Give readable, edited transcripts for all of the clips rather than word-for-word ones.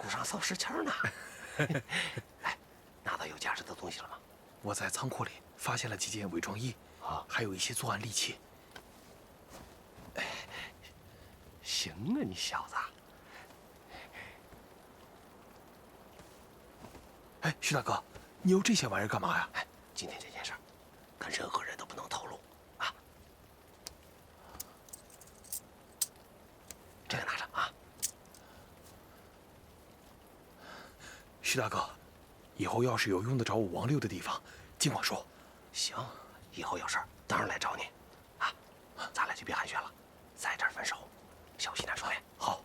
得上扫石签呢。哎，拿到有价值的东西了吗？我在仓库里发现了几件伪装衣，还有一些作案利器。行啊，你小子！哎，徐大哥，你有这些玩意儿干嘛呀？哎，今天这件事儿，跟任何人都不能透露啊。这个拿着啊。徐大哥，以后要是有用得着我王六的地方，尽管说。行，以后有事儿当然来找你，啊，咱俩就别寒暄了，在这儿分手，小心点说呀。好。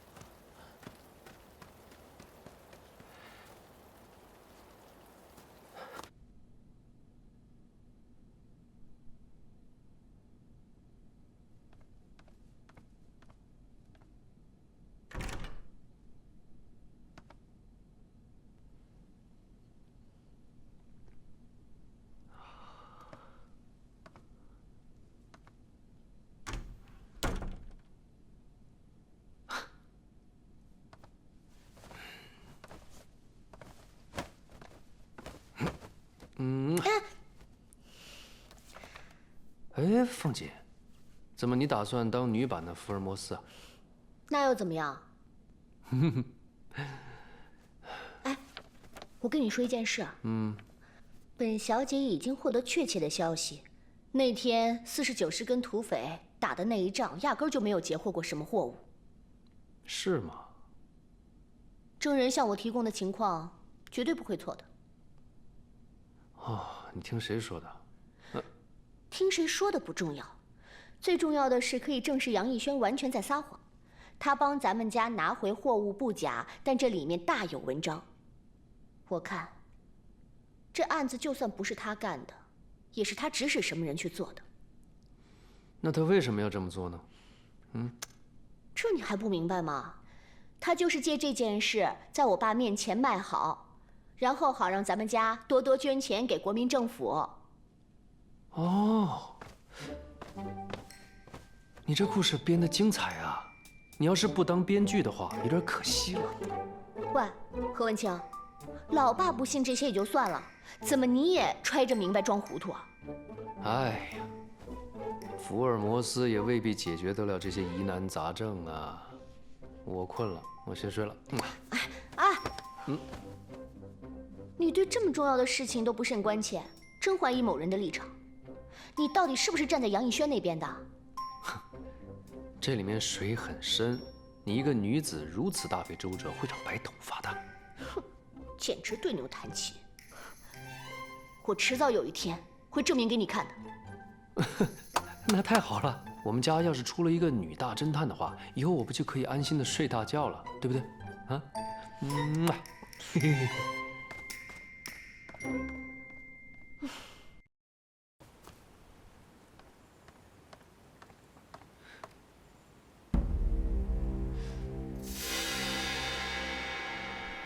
哎，凤姐，怎么你打算当女版的福尔摩斯啊？那又怎么样？哎，我跟你说一件事。本小姐已经获得确切的消息，那天49师跟土匪打的那一仗，压根儿就没有截获过什么货物。是吗？证人向我提供的情况，绝对不会错的。哦，你听谁说的？听谁说的不重要，最重要的是可以证实杨逸轩完全在撒谎。他帮咱们家拿回货物不假，但这里面大有文章。我看，这案子就算不是他干的，也是他指使什么人去做的。那他为什么要这么做呢？这你还不明白吗？他就是借这件事在我爸面前卖好，然后好让咱们家多多捐钱给国民政府。哦，你这故事编得精彩啊！你要是不当编剧的话，有点可惜了。喂，何文清，老爸不信这些也就算了，怎么你也揣着明白装糊涂啊？哎呀，福尔摩斯也未必解决得了这些疑难杂症啊。我困了，我先睡了。你对这么重要的事情都不甚关切，真怀疑某人的立场。你到底是不是站在杨逸轩那边的？这里面水很深，你一个女子如此大费周折，会长白头发的。哼，简直对牛弹琴。我迟早有一天会证明给你看的。那太好了，我们家要是出了一个女大侦探的话，以后我不就可以安心的睡大觉了，对不对？啊，嘿嘿嘿。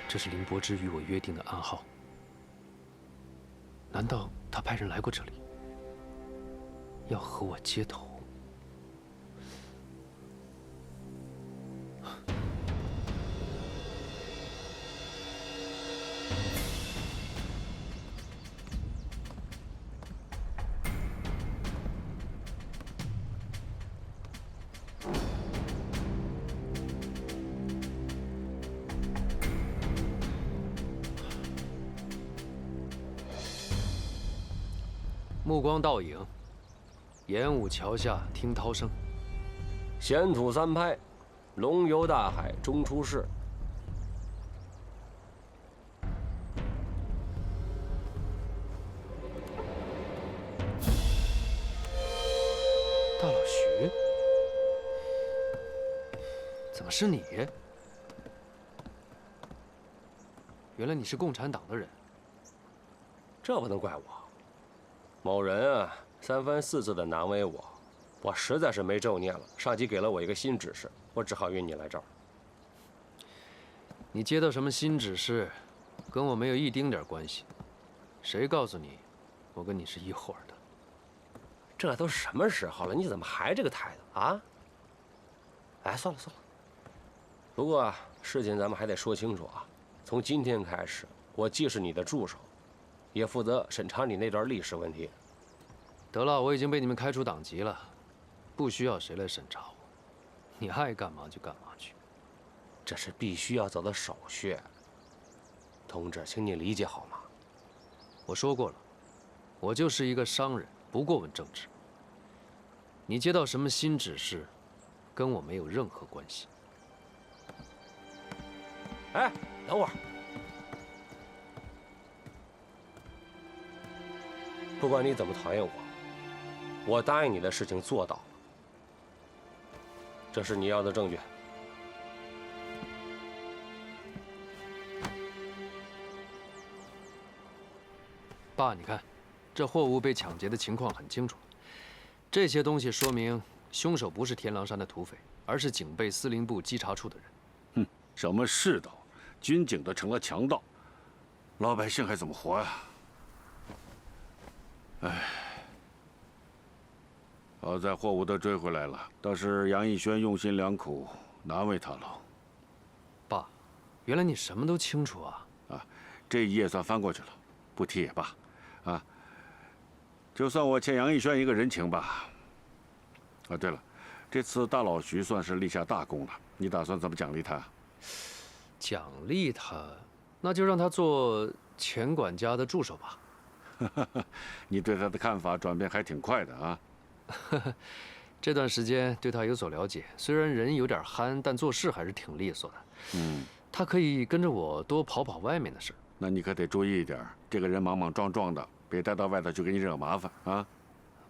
这是林柏芝与我约定的暗号。难道他派人来过这里，要和我接头？目光倒影，演武桥下听涛声。闲土三拍，龙游大海终出世。大老徐，怎么是你？原来你是共产党的人。这不能怪我。某人啊，三番四次的难为我，我实在是没咒念了。上级给了我一个新指示，我只好约你来这儿。你接到什么新指示，跟我没有一丁点关系。谁告诉你，我跟你是一伙的？这都什么时候了，你怎么还这个态度啊？哎，算了算了。不过事情咱们还得说清楚啊。从今天开始，我既是你的助手，也负责审查你那段历史问题。得了，我已经被你们开除党籍了，不需要谁来审查我，你爱干嘛就干嘛去。这是必须要走的手续，同志，请你理解好吗？我说过了，我就是一个商人，不过问政治。你接到什么新指示，跟我没有任何关系。哎，等会儿。不管你怎么讨厌我，我答应你的事情做到了。这是你要的证据。爸，你看，这货物被抢劫的情况很清楚。这些东西说明凶手不是天狼山的土匪，而是警备司令部稽查处的人。哼，什么世道，军警都成了强盗，老百姓还怎么活呀？哎，好在货物都追回来了，倒是杨逸轩用心良苦，难为他了。爸，原来你什么都清楚啊！啊，这一页算翻过去了，不提也罢。啊，就算我欠杨逸轩一个人情吧。啊，对了，这次大老徐算是立下大功了，你打算怎么奖励他？奖励他，那就让他做钱管家的助手吧。你对他的看法转变还挺快的啊。这段时间对他有所了解，虽然人有点憨，但做事还是挺利索的。他可以跟着我多跑跑外面的事。那你可得注意一点，这个人莽莽撞撞的，别带到外头去给你惹麻烦啊。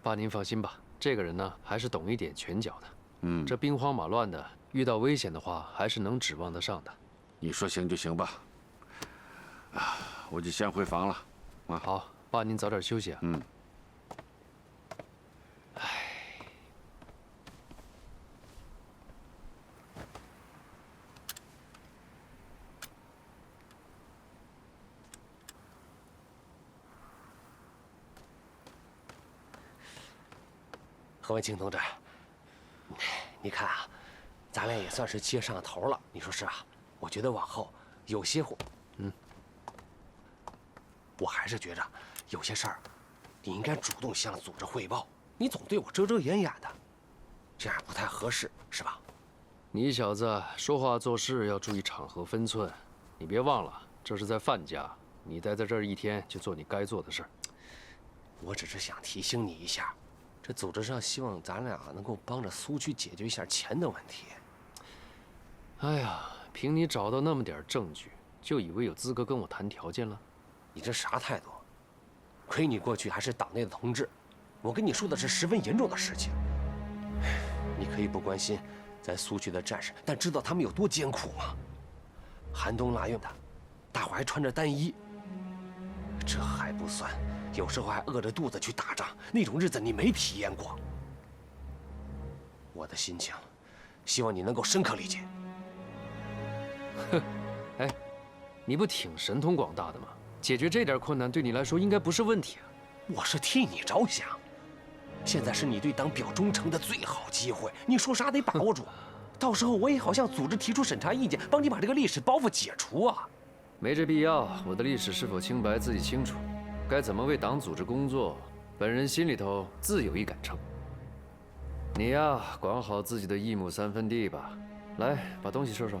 爸，您放心吧，这个人呢还是懂一点拳脚的。这兵荒马乱的，遇到危险的话，还是能指望得上的。你说行就行吧。啊，我就先回房了。啊，好，爸，您早点休息啊。何文清同志，你看啊，咱俩也算是接上头了，你说是吧？我觉得往后有些我还是觉着有些事儿，你应该主动向组织汇报，你总对我遮遮掩掩的，这样不太合适，是吧？你小子说话做事要注意场合分寸，你别忘了，这是在范家，你待在这儿一天就做你该做的事儿。我只是想提醒你一下。这组织上希望咱俩能够帮着苏区解决一下钱的问题。哎呀，凭你找到那么点证据，就以为有资格跟我谈条件了？你这啥态度？亏你过去还是党内的同志，我跟你说的是十分严重的事情。你可以不关心在苏区的战士，但知道他们有多艰苦吗？寒冬腊月的，大伙还穿着单衣，这还不算。有时候还饿着肚子去打仗，那种日子你没体验过。我的心情，希望你能够深刻理解。哼，哎，你不挺神通广大的吗？解决这点困难对你来说应该不是问题啊。我是替你着想，现在是你对党表忠诚的最好机会，你说啥得把握住。到时候我也好向组织提出审查意见，帮你把这个历史包袱解除啊。没这必要，我的历史是否清白自己清楚。该怎么为党组织工作，本人心里头自有一杆秤。你呀，管好自己的1亩3分地吧。来，把东西收收。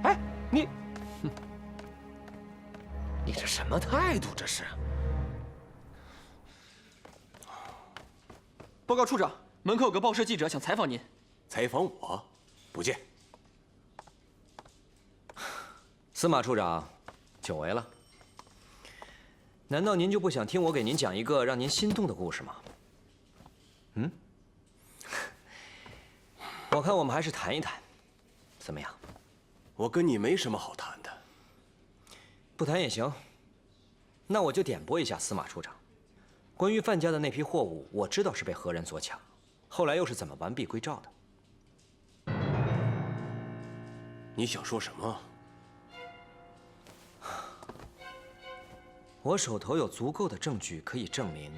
哎，你这什么态度？这是？报告处长，门口有个报社记者想采访您。采访我？不见。司马处长，久违了。难道您就不想听我给您讲一个让您心动的故事吗？我看我们还是谈一谈，怎么样？我跟你没什么好谈的。不谈也行。那我就点拨一下司马处长，关于范家的那批货物，我知道是被何人所抢，后来又是怎么完璧归赵的。你想说什么？我手头有足够的证据可以证明，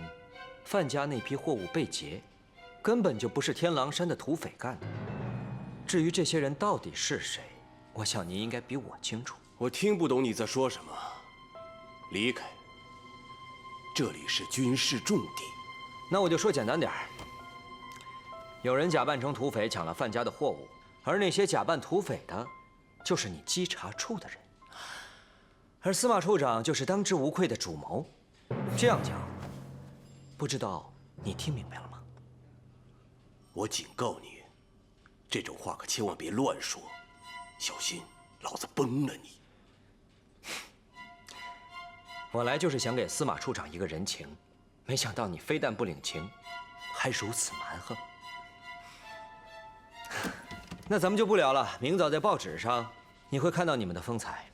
范家那批货物被劫，根本就不是天狼山的土匪干的。至于这些人到底是谁，我想您应该比我清楚。我听不懂你在说什么。离开，这里是军事重地。那我就说简单点儿。有人假扮成土匪抢了范家的货物，而那些假扮土匪的，就是你稽查处的人。而司马处长就是当之无愧的主谋。这样讲，不知道你听明白了吗？我警告你，这种话可千万别乱说，小心老子崩了你！我来就是想给司马处长一个人情，没想到你非但不领情，还如此蛮横。那咱们就不聊了，明早在报纸上你会看到你们的风采。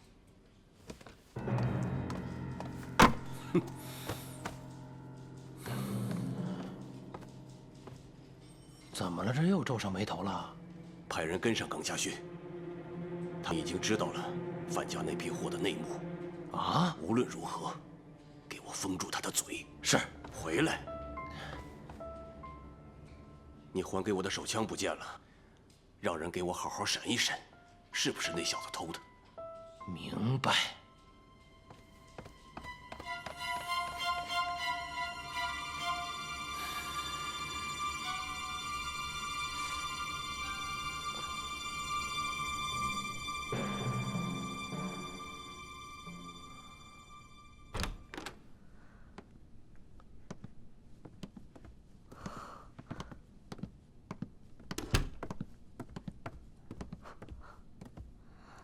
怎么了？这又皱上眉头了？派人跟上耿家勋，他们已经知道了范家那批货的内幕。啊！无论如何，给我封住他的嘴。是。回来。你还给我的手枪不见了，让人给我好好审一审，是不是那小子偷的？明白。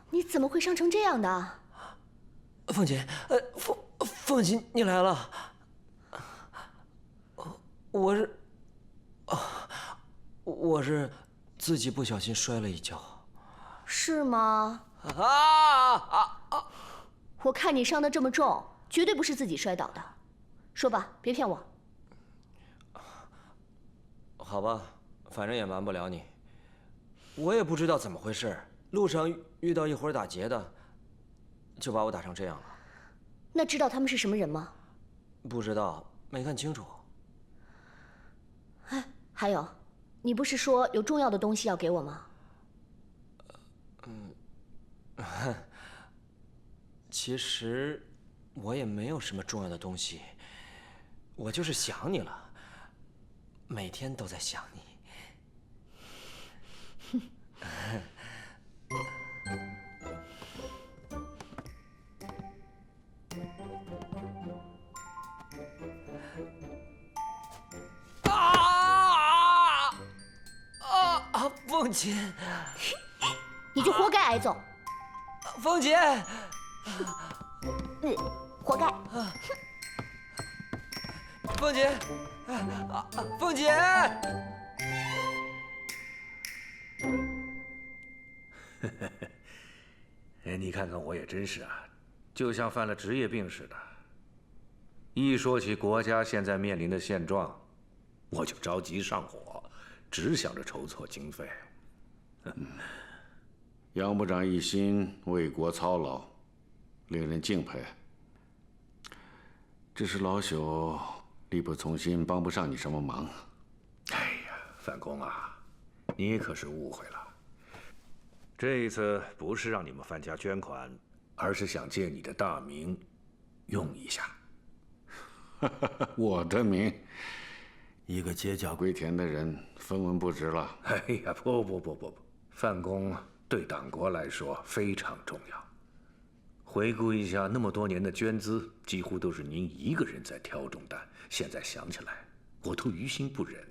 你怎么会伤成这样的？凤姐，凤姐，你来了。我是自己不小心摔了一跤。是吗？啊！我看你伤得这么重，绝对不是自己摔倒的。说吧，别骗我。好吧，反正也瞒不了你。我也不知道怎么回事，路上遇到一伙打劫的，就把我打成这样了。那知道他们是什么人吗？不知道，没看清楚。哎，还有，你不是说有重要的东西要给我吗？其实我也没有什么重要的东西，我就是想你了，每天都在想你。凤姐，你就活该挨揍。凤姐，活该。凤姐，凤姐。哎，你看看我也真是啊，就像犯了职业病似的。一说起国家现在面临的现状，我就着急上火，只想着筹措经费。杨部长一心为国操劳，令人敬佩。只是老朽力不从心，帮不上你什么忙。哎呀，范公啊，你可是误会了。这一次不是让你们范家捐款，而是想借你的大名用一下。我的名，一个接驾归田的人分文不值了。哎呀，不，范公对党国来说非常重要。回顾一下那么多年的捐资，几乎都是您一个人在挑重担。现在想起来，我都于心不忍。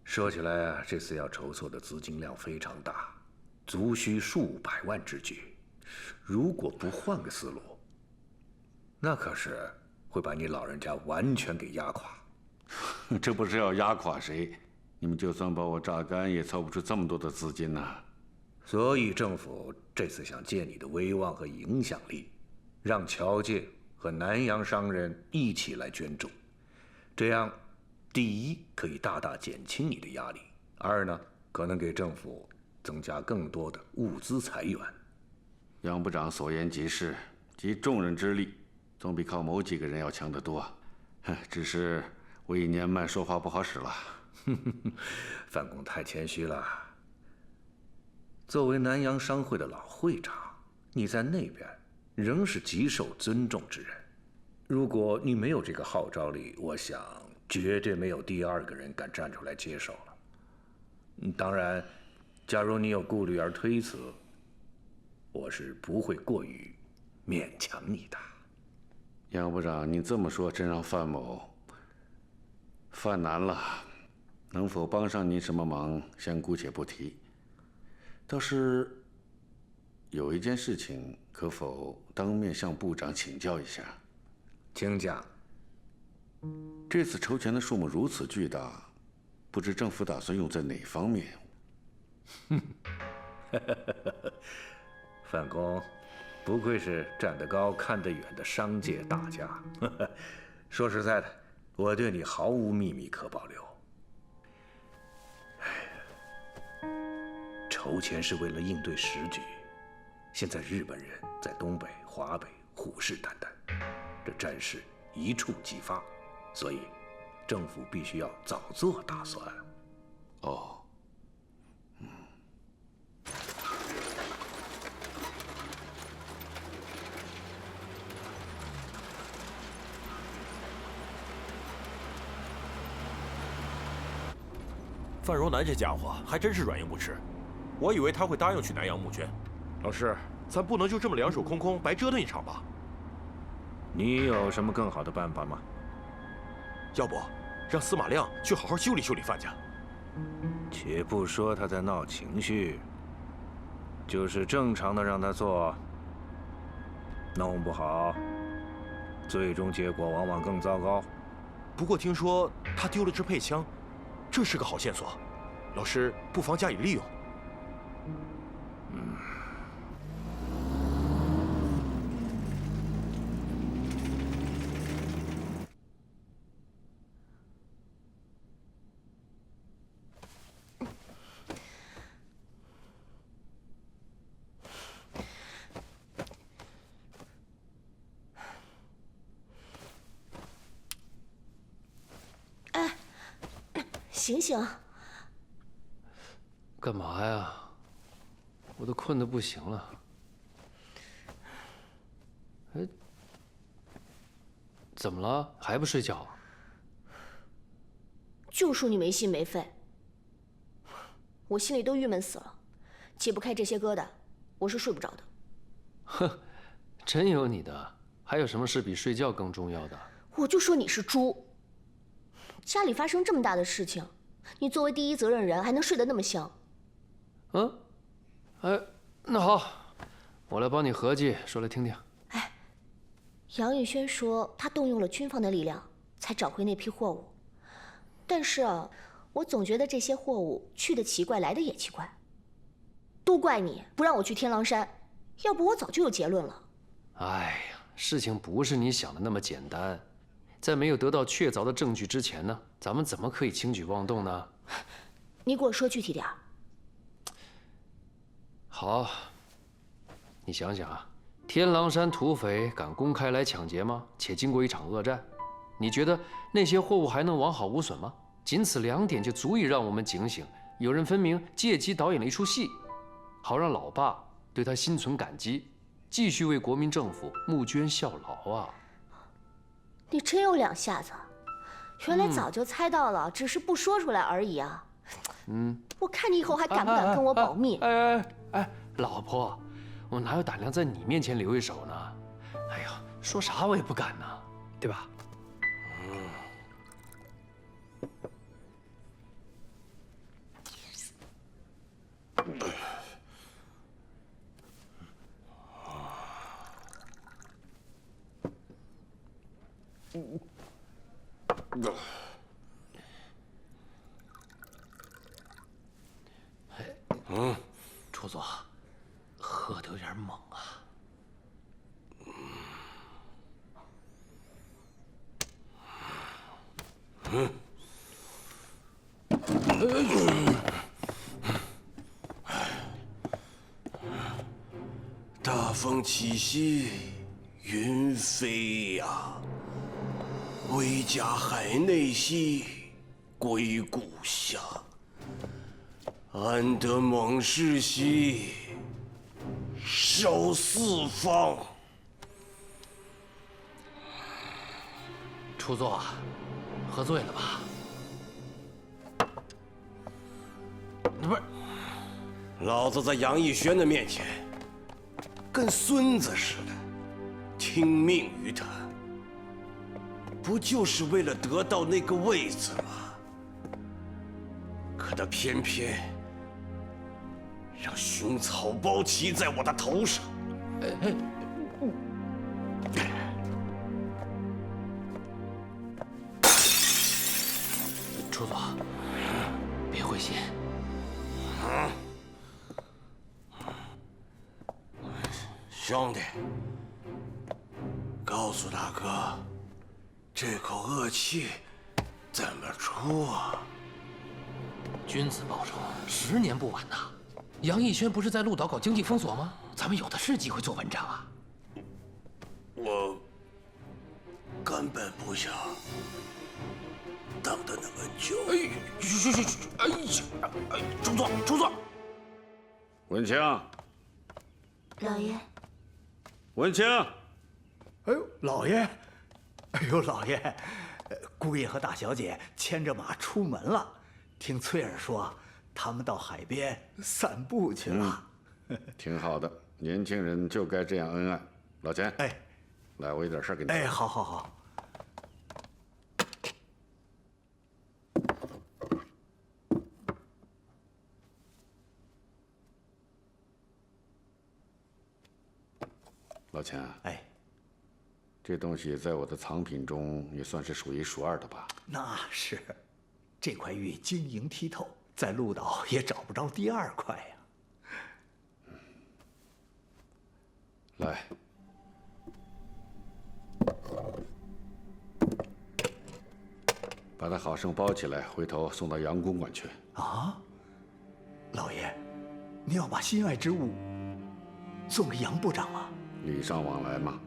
说起来啊，这次要筹措的资金量非常大，足需数百万之巨。如果不换个思路，那可是会把你老人家完全给压垮。这不是要压垮谁？你们就算把我榨干，也凑不出这么多的资金呐。所以政府这次想借你的威望和影响力，让侨界和南洋商人一起来捐助。这样，第一可以大大减轻你的压力，二呢可能给政府增加更多的物资财源。杨部长所言极是，集众人之力，总比靠某几个人要强得多。只是我已年迈，说话不好使了。范公太谦虚了。作为南洋商会的老会长，你在那边仍是极受尊重之人。如果你没有这个号召力，我想绝对没有第二个人敢站出来接手了。当然，假如你有顾虑而推辞，我是不会过于勉强你的。杨部长，你这么说真让范某犯难了。能否帮上您什么忙，先姑且不提。倒是有一件事情，可否当面向部长请教一下？请讲。这次筹钱的数目如此巨大，不知政府打算用在哪方面？范公，不愧是站得高看得远的商界大家。说实在的，我对你毫无秘密可保留。筹钱是为了应对时局，现在日本人在东北、华北虎视眈眈，这战事一触即发，所以政府必须要早做打算。哦，范荣南这家伙还真是软硬不吃，我以为他会答应去南洋募捐。老师，咱不能就这么两手空空白折腾一场吧？你有什么更好的办法吗？要不让司马亮去好好修理修理范家。且不说他在闹情绪，就是正常的让他做，弄不好，最终结果往往更糟糕。不过听说他丢了支配枪，这是个好线索，老师不妨加以利用。醒醒！干嘛呀？我都困得不行了。哎，怎么了？还不睡觉？就说你没心没肺，我心里都郁闷死了，解不开这些疙瘩，我是睡不着的。哼，真有你的！还有什么事比睡觉更重要的？我就说你是猪！家里发生这么大的事情，你作为第一责任人还能睡得那么香？嗯，哎，那好，我来帮你合计，说来听听。哎，杨宇轩说他动用了军方的力量才找回那批货物，但是啊，我总觉得这些货物去的奇怪，来的也奇怪。都怪你不让我去天狼山，要不我早就有结论了。哎呀，事情不是你想的那么简单。在没有得到确凿的证据之前呢，咱们怎么可以轻举妄动呢？你给我说具体点儿。好，你想想啊，天狼山土匪敢公开来抢劫吗？且经过一场恶战，你觉得那些货物还能完好无损吗？仅此2点就足以让我们警醒，有人分明借机导演了一出戏，好让老爸对他心存感激，继续为国民政府募捐效劳啊！你真有2下子，原来早就猜到了，只是不说出来而已啊。我看你以后还敢不敢跟我保密？哎，老婆，我哪有胆量在你面前留一手呢？哎呀，说啥我也不敢呢，对吧？楚总，喝得有点猛啊。大风起兮云飞呀，威加海内兮归故乡。安得猛士兮守四方。初作，喝醉了吧？不是，老子在杨逸轩的面前，跟孙子似的，听命于他，不就是为了得到那个位子吗？可他偏偏让熊草包骑在我的头上。初作，别灰心。兄弟，告诉大哥，这口恶气怎么出啊？君子报仇，10年不晚呐。杨逸轩不是在鹿岛搞经济封锁吗？咱们有的是机会做文章啊。我根本不想等得那么久。中座。文清，老爷，文清。哎呦，老爷，哎呦，老爷，姑爷和大小姐牵着马出门了。听翠儿说，他们到海边散步去了。挺好的，年轻人就该这样恩爱。老钱，哎，来，我有点事儿跟你。哎，好好好。老钱，哎，这东西在我的藏品中也算是数一数二的吧？那是，这块玉晶莹剔透，在鹿岛也找不着第二块呀。来，把它好生包起来，回头送到杨公馆去。啊，老爷，你要把心爱之物送给杨部长啊？礼尚往来嘛，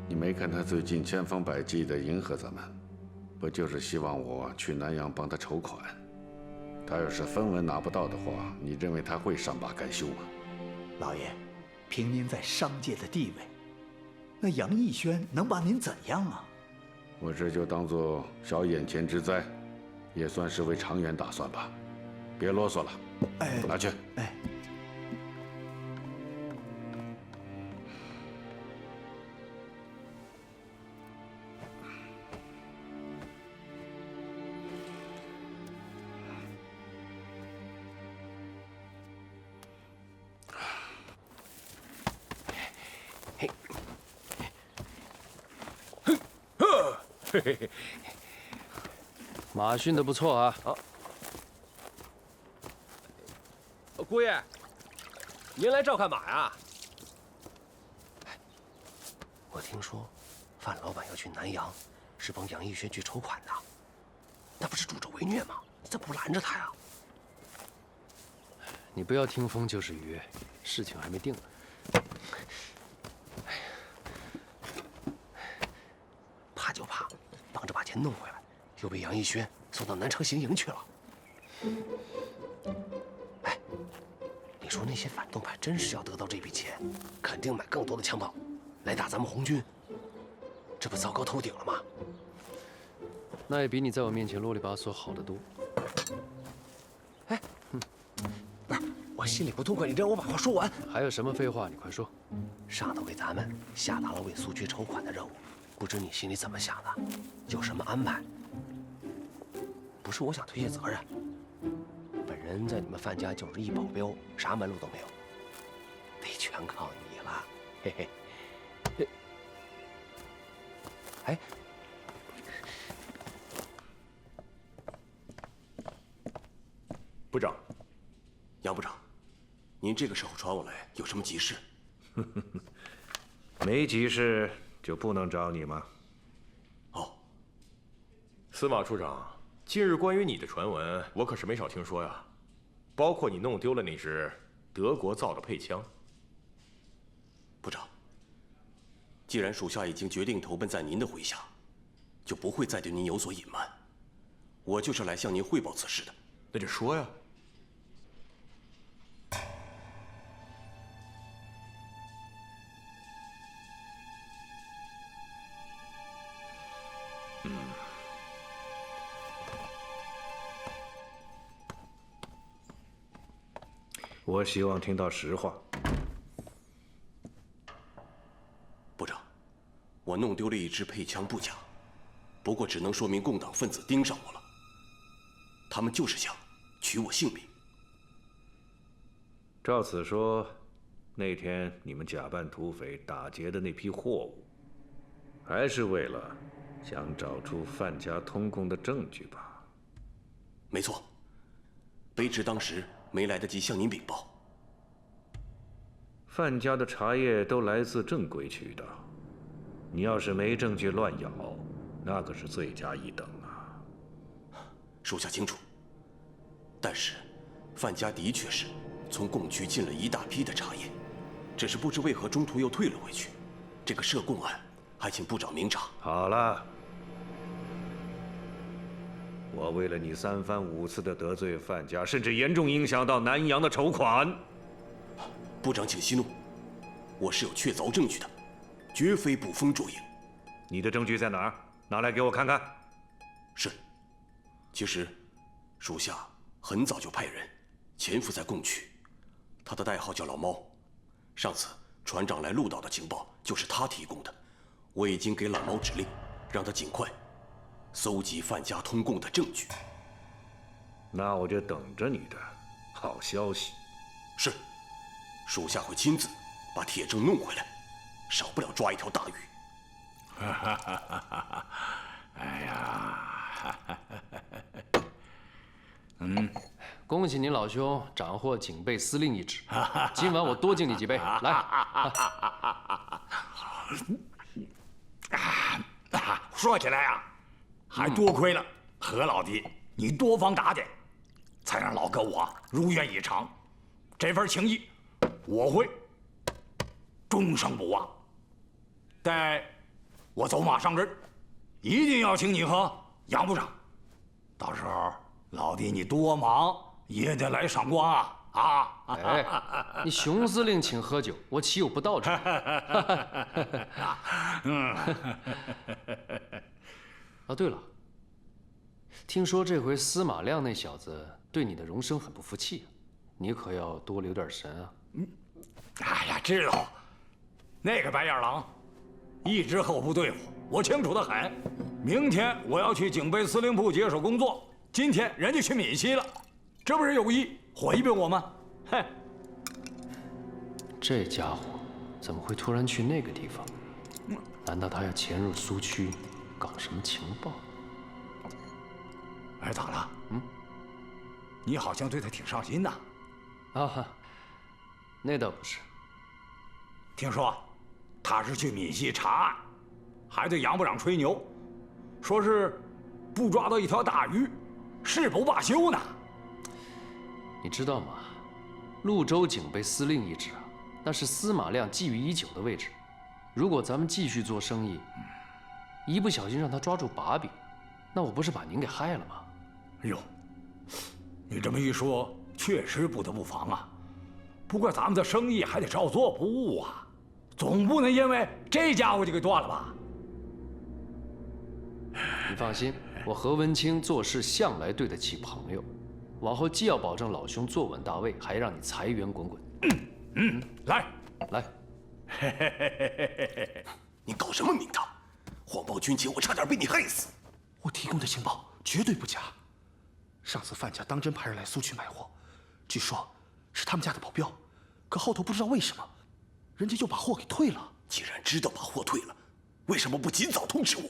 你没看他最近千方百计地迎合咱们，不就是希望我去南阳帮他筹款？他要是分文拿不到的话，你认为他会善罢甘休吗？老爷，凭您在商界的地位，那杨逸轩能把您怎样啊？我这就当做小眼前之灾，也算是为长远打算吧。别啰嗦了，哎，拿去。哎。马训的不错啊！好，姑爷，您来照看马呀？我听说，范老板要去南阳，是帮杨逸轩去筹款的，那不是助纣为虐吗？你怎么不拦着他呀？你不要听风就是雨，事情还没定呢。怕就怕，帮着把钱弄回来，又被杨逸轩送到南昌行营去了。哎，你说那些反动派真是要得到这笔钱，肯定买更多的枪炮，来打咱们红军，这不糟糕透顶了吗？那也比你在我面前啰里吧嗦好得多。哎，不是，我心里不痛快，你让我把话说完。还有什么废话？你快说。上头给咱们下达了为苏区筹款的任务，不知你心里怎么想的？有什么安排？不是我想推卸责任，本人在你们范家就是一保镖，啥门路都没有，得全靠你了，嘿嘿。哎，部长，杨部长，您这个时候传我来，有什么急事？没急事就不能找你吗？哦，司马处长，近日关于你的传闻，我可是没少听说呀，包括你弄丢了那支德国造的配枪。部长，既然属下已经决定投奔在您的麾下，就不会再对您有所隐瞒。我就是来向您汇报此事的。那就说呀。我希望听到实话。部长，我弄丢了一支配枪不假，不过只能说明共党分子盯上我了。他们就是想取我性命。照此说，那天你们假扮土匪打劫的那批货物，还是为了想找出范家通共的证据吧？没错，卑职当时没来得及向您禀报。范家的茶叶都来自正规渠道，你要是没证据乱咬，那可是罪加一等啊！属下清楚，但是范家的确是从贡区进了一大批的茶叶，只是不知为何中途又退了回去。这个涉贡案，还请部长明察。好了，我为了你3番5次的得罪范家，甚至严重影响到南洋的筹款。部长请息怒，我是有确凿证据的，绝非捕风捉影。你的证据在哪儿？拿来给我看看。是。其实，属下很早就派人潜伏在贡区，他的代号叫老猫。上次船长来鹿岛的情报就是他提供的。我已经给老猫指令，让他尽快搜集范家通共的证据。那我就等着你的好消息。是。属下会亲自把铁证弄回来，少不了抓一条大鱼。哎呀，恭喜您老兄斩获警备司令一职，今晚我多敬你几杯。来，说起来呀，还多亏了何老弟你多方打点，才让老哥我如愿以偿。这份情谊，我会终生不忘。待我走马上任，一定要请你和杨部长，到时候老弟你多忙也得来赏光啊！啊！哎，你熊司令请喝酒，我岂有不到之理？啊，对了，听说这回司马亮那小子对你的荣升很不服气，你可要多留点神啊！哎呀，知道，那个白眼狼一直和我不对付，我清楚得很。明天我要去警备司令部接手工作，今天人家去闽西了，这不是有意回避我吗？哼！这家伙怎么会突然去那个地方？难道他要潜入苏区，搞什么情报？哎，咋了？你好像对他挺上心呐。啊，那倒不是。听说他是去闽西查案，还对杨部长吹牛，说是不抓到一条大鱼，誓不罢休呢。你知道吗？潞州警备司令一职啊，那是司马亮觊觎已久的位置。如果咱们继续做生意，一不小心让他抓住把柄，那我不是把您给害了吗？哎呦，你这么一说，确实不得不防啊。不过咱们的生意还得照做不误啊，总不能因为这家伙就给断了吧？你放心，我何文清做事向来对得起朋友，往后既要保证老兄坐稳大位，还让你财源滚滚。来，你搞什么名堂？谎报军情，我差点被你害死。我提供的情报绝对不假。上次范家当真派人来苏区买货，据说是他们家的保镖，可后头不知道为什么，人家又把货给退了。既然知道把货退了，为什么不尽早通知我？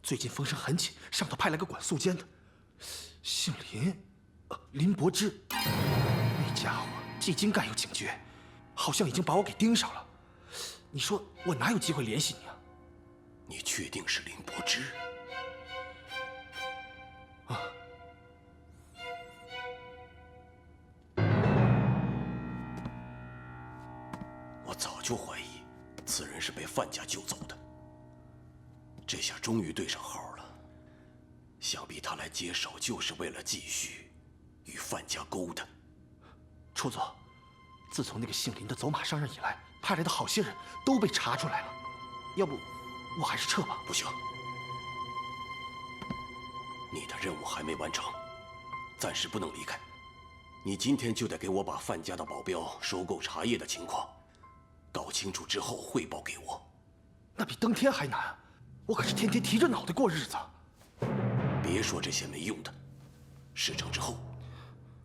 最近风声很紧，上头派来个管宿监的，姓林，林伯之。那家伙既精干又警觉，好像已经把我给盯上了。你说我哪有机会联系你啊？你确定是林伯之？啊！我早就怀疑此人是被范家救走的，这下终于对上号了。想必他来接手就是为了继续与范家勾搭。处佐，自从那个姓林的走马上任以来，派来的好些人都被查出来了，要不我还是撤吧。不行，你的任务还没完成，暂时不能离开。你今天就得给我把范家的保镖收购茶叶的情况搞清楚之后汇报给我。那比登天还难，我可是天天提着脑袋过日子。别说这些没用的，事成之后，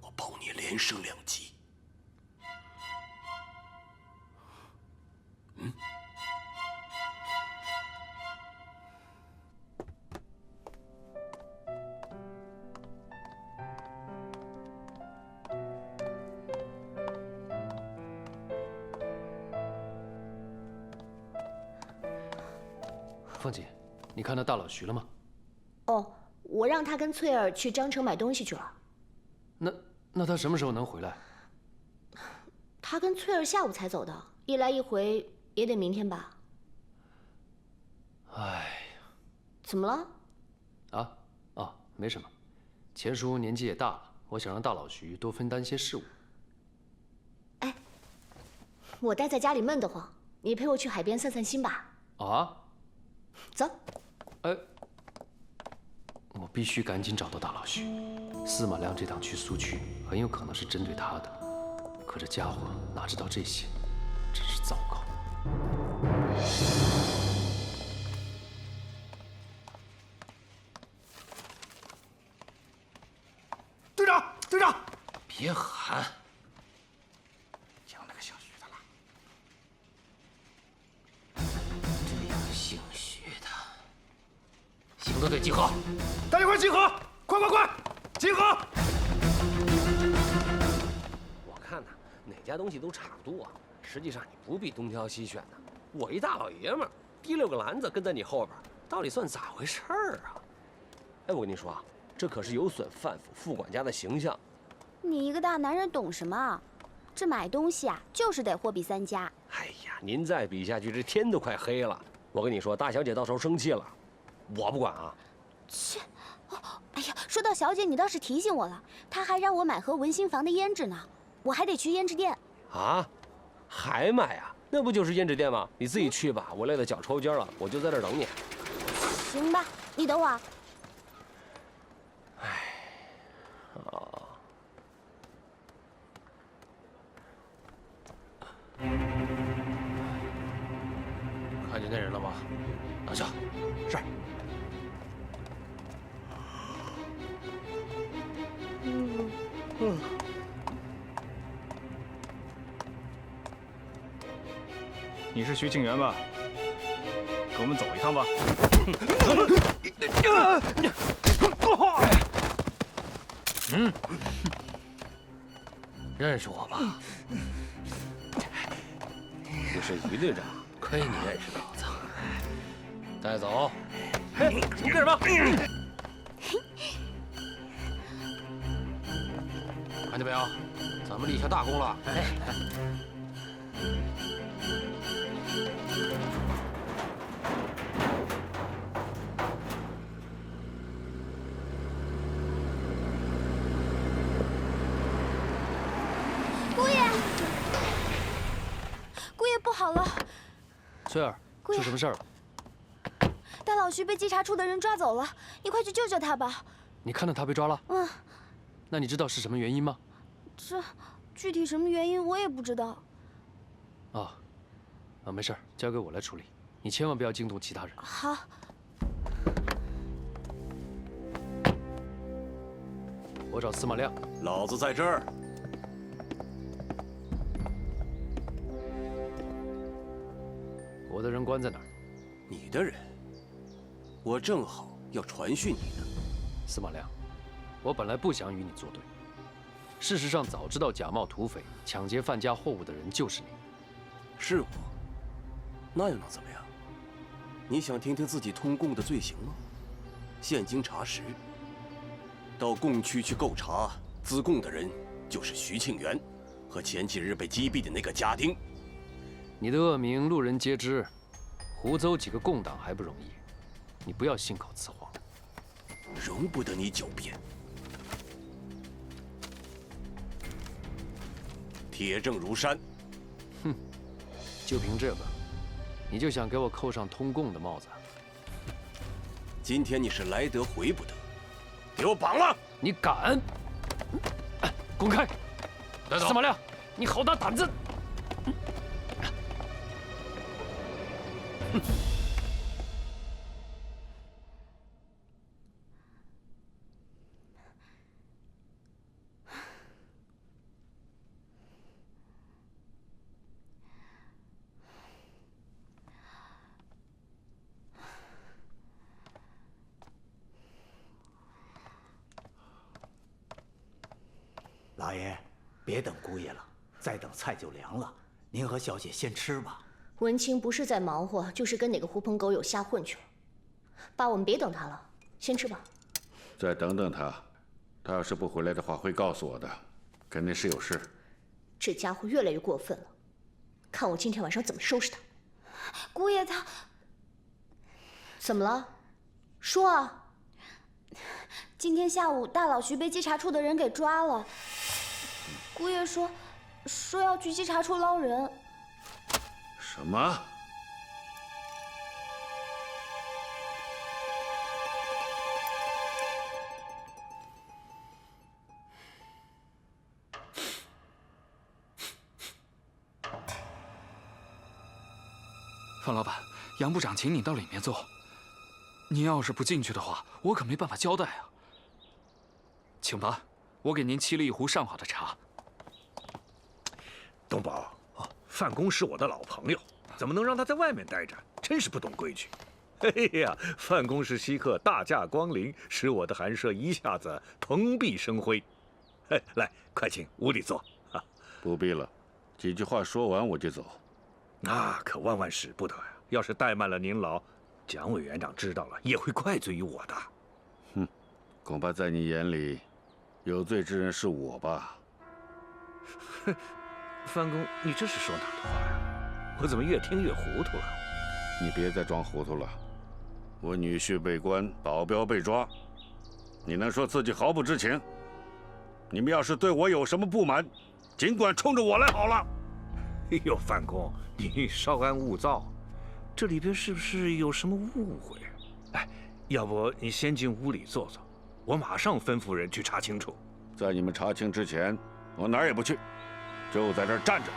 我保你连升2级。凤姐，你看到大老徐了吗？哦，我让他跟翠儿去张城买东西去了。那他什么时候能回来？他跟翠儿下午才走的，一来一回也得明天吧。哎呀，怎么了？没什么。钱叔年纪也大了，我想让大老徐多分担些事务。哎，我待在家里闷得慌，你陪我去海边散散心吧。啊？走。我必须赶紧找到大老徐。司马亮这趟去苏区，很有可能是针对他的。可这家伙哪知道这些，真是糟糕。队长，队长，别喊！讲那个姓徐的了。这个姓徐的，行动队集合！大家快集合！快快快，集合！我看呐，哪家东西都差不多。实际上你不必东挑西选的。我一大老爷们儿，提溜个篮子跟在你后边，到底算咋回事儿啊？哎，我跟你说啊，这可是有损范府副管家的形象。你一个大男人懂什么啊？这买东西啊，就是得货比三家。哎呀，您再比下去，这天都快黑了。我跟你说，大小姐到时候生气了，我不管啊。切！哎呀，说到小姐，你倒是提醒我了，她还让我买盒文心房的胭脂呢，我还得去胭脂店。啊？还买啊？那不就是胭脂店吗？你自己去吧，我累得脚抽筋了，我就在这儿等你。行吧，你等我。看见那人了吗？拿下。是。你是徐庆元吧？跟我们走一趟吧。认识我吧？你是于队长，亏你认识老子。带走。哎，你们干什么？看见没有？咱们立下大功了。哎。好了，翠儿，出什么事儿了？大老徐被稽查处的人抓走了，你快去救救他吧。你看到他被抓了？嗯。那你知道是什么原因吗？这具体什么原因我也不知道。没事，交给我来处理。你千万不要惊动其他人。好。我找司马亮。老子在这儿。我的人关在哪儿？你的人，我正好要传讯你呢。司马亮，我本来不想与你作对。事实上，早知道假冒土匪抢劫范家货物的人就是你。是我？那又能怎么样？你想听听自己通供的罪行吗？现经查实，到供区去购茶自供的人就是徐庆元和前几日被击毙的那个家丁。你的恶名路人皆知，胡诌几个共党还不容易，你不要信口雌黄。容不得你狡辩。铁证如山。哼，就凭这个，你就想给我扣上通共的帽子？今天你是来得回不得，给我绑了！你敢？滚开！司马亮，你好大胆子！老爷，别等姑爷了，再等菜就凉了。您和小姐先吃吧。文清不是在忙活，就是跟哪个狐朋狗友瞎混去了。爸，我们别等他了，先吃吧。再等等他，他要是不回来的话，会告诉我的，肯定是有事。这家伙越来越过分了，看我今天晚上怎么收拾他。姑爷他怎么了？说啊！今天下午大老徐被稽查处的人给抓了。姑爷说要去稽查处捞人。什么？范老板，杨部长请你到里面坐。您要是不进去的话，我可没办法交代啊。请吧，我给您沏了一壶上好的茶。东宝，范公是我的老朋友，怎么能让他在外面待着？真是不懂规矩。哎呀，范公是稀客，大驾光临，使我的寒舍一下子蓬荜生辉。来，快请屋里坐。不必了，几句话说完我就走。那可万万使不得呀！要是怠慢了您老，蒋委员长知道了也会怪罪于我的。哼，恐怕在你眼里，有罪之人是我吧？范公，你这是说哪的话呀？我怎么越听越糊涂了？你别再装糊涂了。我女婿被关，保镖被抓，你能说自己毫不知情？你们要是对我有什么不满，尽管冲着我来好了。哎呦，范公，你稍安勿躁，这里边是不是有什么误会？哎，要不你先进屋里坐坐，我马上吩咐人去查清楚。在你们查清之前，我哪儿也不去，就在这儿站着。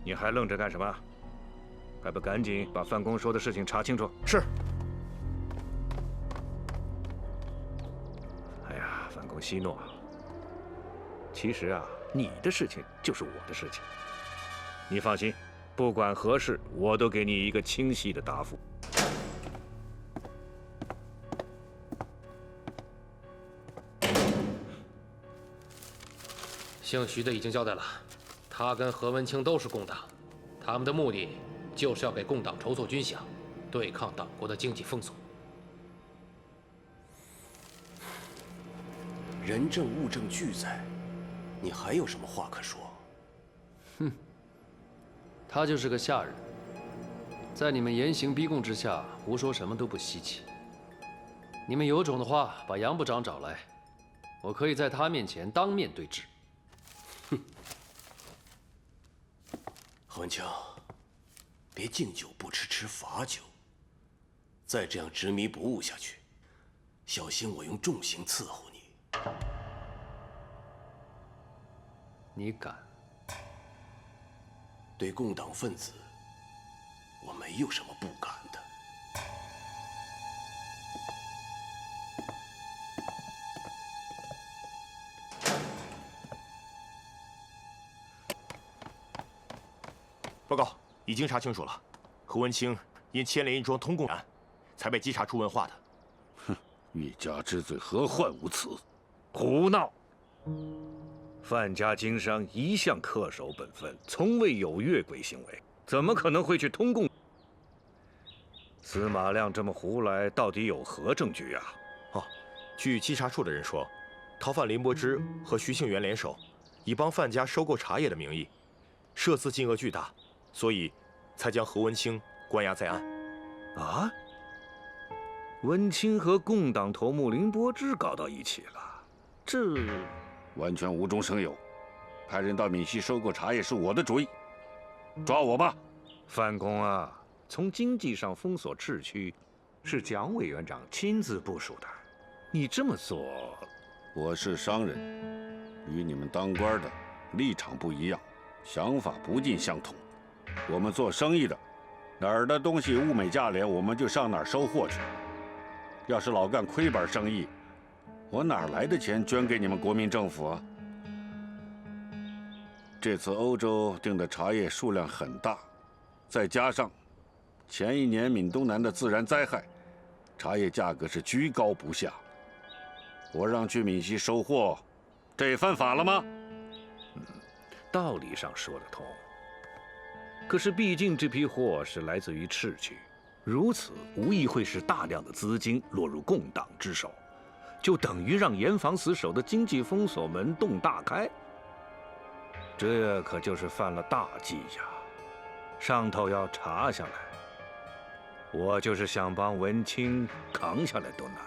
你还愣着干什么？还不赶紧把范公说的事情查清楚！是。哎呀，范公息怒啊！其实啊，你的事情就是我的事情。你放心，不管何事，我都给你一个清晰的答复。姓徐的已经交代了，他跟何文清都是共党，他们的目的就是要给共党筹措军饷，对抗党国的经济封锁。人证物证俱在，你还有什么话可说？哼，他就是个下人，在你们严刑逼供之下，胡说什么都不稀奇。你们有种的话，把杨部长找来，我可以在他面前当面对质。何文清，别敬酒不吃吃罚酒。再这样执迷不悟下去，小心我用重刑伺候你。你敢？对共党分子，我没有什么不敢的。报告已经查清楚了，何文清因牵连一桩通共案，才被稽查处问话的。哼，欲加之罪，何患无辞？胡闹！范家经商一向恪守本分，从未有越轨行为，怎么可能会去通共？司马亮这么胡来，到底有何证据啊？哦，据稽查处的人说，逃犯林伯之和徐庆元联手，以帮范家收购茶叶的名义，涉资金额巨大，所以才将何文清关押在案。啊？文清和共党头目林伯之搞到一起了，这完全无中生有。派人到闽西收购茶叶是我的主意，抓我吧！范公啊，从经济上封锁治区，是蒋委员长亲自部署的。你这么做，我是商人，与你们当官的立场不一样，想法不尽相同。我们做生意的，哪儿的东西物美价廉，我们就上哪儿收货去。要是老干亏本生意，我哪来的钱捐给你们国民政府啊？这次欧洲订的茶叶数量很大，再加上前一年闽东南的自然灾害，茶叶价格是居高不下。我让去闽西收货，这也犯法了吗？道理上说得通，可是毕竟这批货是来自于赤区，如此无疑会使大量的资金落入共党之手，就等于让严防死守的经济封锁门洞大开。这可就是犯了大忌呀！上头要查下来，我就是想帮文清扛下来都难。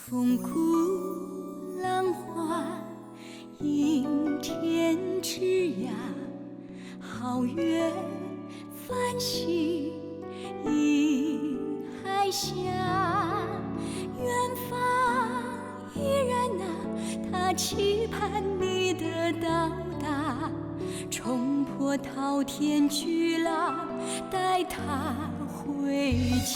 风鼓浪花映天之涯，皓月繁星映海峡。远方依然他期盼你的到达，冲破滔天巨浪，带他回家。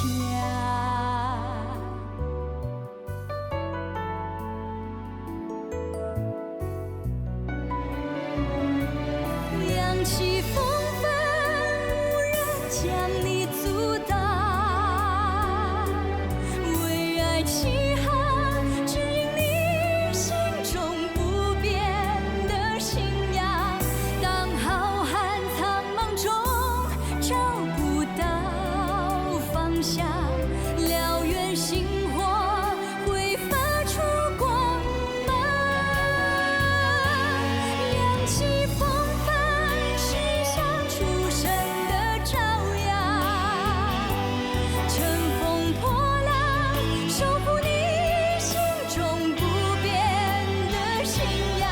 扬起风帆，无人将你阻挡。为爱起航，指引你心中不变的信仰。当浩瀚苍茫中找不到方向，燎原星火会发出光芒。扬起风帆，驶向初升的朝阳。乘风破浪，守护你心中不变的信仰。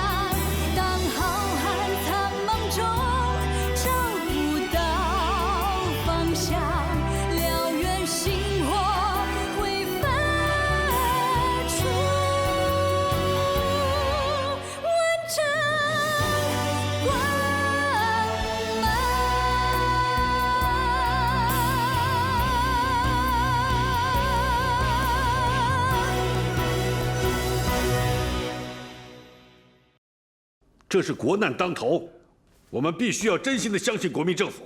当浩瀚苍茫中找不到方向，燎原星火会发出完整光芒。这是国难当头，我们必须要真心的相信国民政府。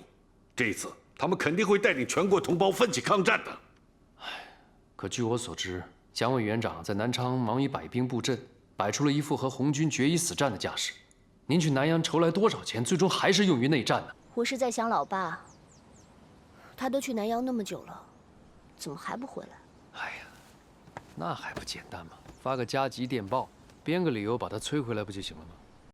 这一次，他们肯定会带领全国同胞奋起抗战的。可据我所知，蒋委员长在南昌忙于摆兵布阵，摆出了一副和红军决一死战的架势。您去南阳筹来多少钱，最终还是用于内战呢？我是在想老爸，他都去南阳那么久了，怎么还不回来？那还不简单吗？发个加急电报，编个理由把他催回来不就行了吗？